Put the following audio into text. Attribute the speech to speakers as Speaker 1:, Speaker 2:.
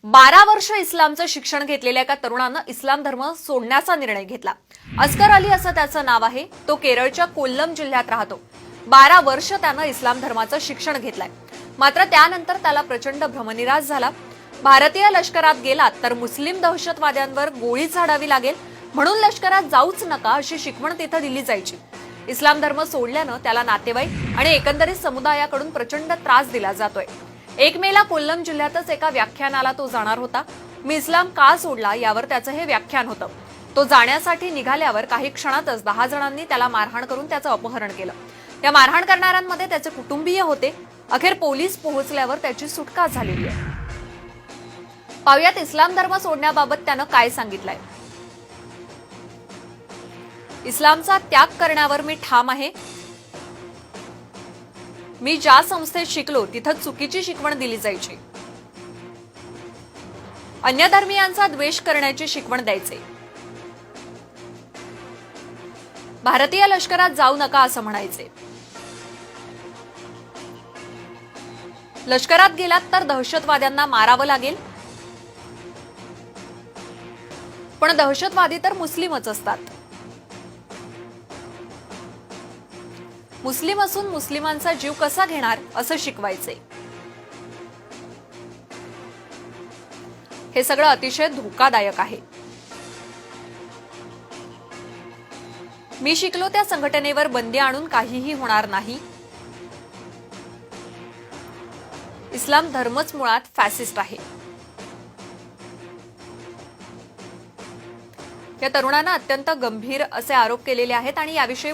Speaker 1: 12 वर्ष इस्लामचं शिक्षण घेतलेल्या एका तरुणानं इस्लाम धर्म सोडण्याचा निर्णय घेतला। अस्कर अली असं त्याचं नाव आहे। तो केरळच्या कोल्लम जिल्ह्यात राहतो। 12 वर्ष त्यानं इस्लाम धर्माचं शिक्षण घेतलंय, मात्र त्यानंतर त्याला प्रचंड भ्रमनिरास झाला। भारतीय लष्करात गेलात तर मुस्लिम दहशतवाद्यांवर गोळी झाडावी लागेल, म्हणून लष्करात जाऊच नका अशी शिकवण तिथं दिली जायची। इस्लाम धर्म सोडल्यानं त्याला नातेवाईक आणि एकंदरीत समुदायाकडून प्रचंड त्रास दिला जातोय। 1 मेला कोल्लम जिल्ह्यातच एका व्याख्यानाला तो जाणार होता। मी इस्लाम का सोडला यावर त्याचं हे व्याख्यान होतं। तो जाण्यासाठी निघाल्यावर काही क्षणातच 10 जणांनी त्याला मारहाण करून त्याचं अपहरण केलं। त्या मारहाण करणाऱ्यांमध्ये त्याचे कुटुंबीय होते। अखेर पोलीस पोहोचल्यावर त्याची सुटका झालेली आहे। पाहुयात इस्लाम धर्म सोडण्याबाबत त्यानं काय सांगितलंय। इस्लामचा त्याग करण्यावर मी ठाम आहे। मी ज्या संस्थेत शिकलो तिथं चुकीची शिकवण दिली जायची। अन्य धर्मीयांचा द्वेष करण्याची शिकवण द्यायचे। भारतीय लष्करात जाऊ नका असं म्हणायचे। लष्करात गेलात तर दहशतवाद्यांना मारावं लागेल, पण दहशतवादी तर मुस्लिमच असतात। मुस्लिम असून मुस्लिमांचा जीव कसा घेणार असं शिकवायचे। हे सगळं अतिशय धोकादायक आहे। मी शिकलो त्या संघटनेवर बंदी आणून काहीही होणार नाही। इस्लाम धर्मच मुळात फॅसिस्ट आहे। या तरुणानं अत्यंत गंभीर असे आरोप केलेले आहेत आणि याविषयी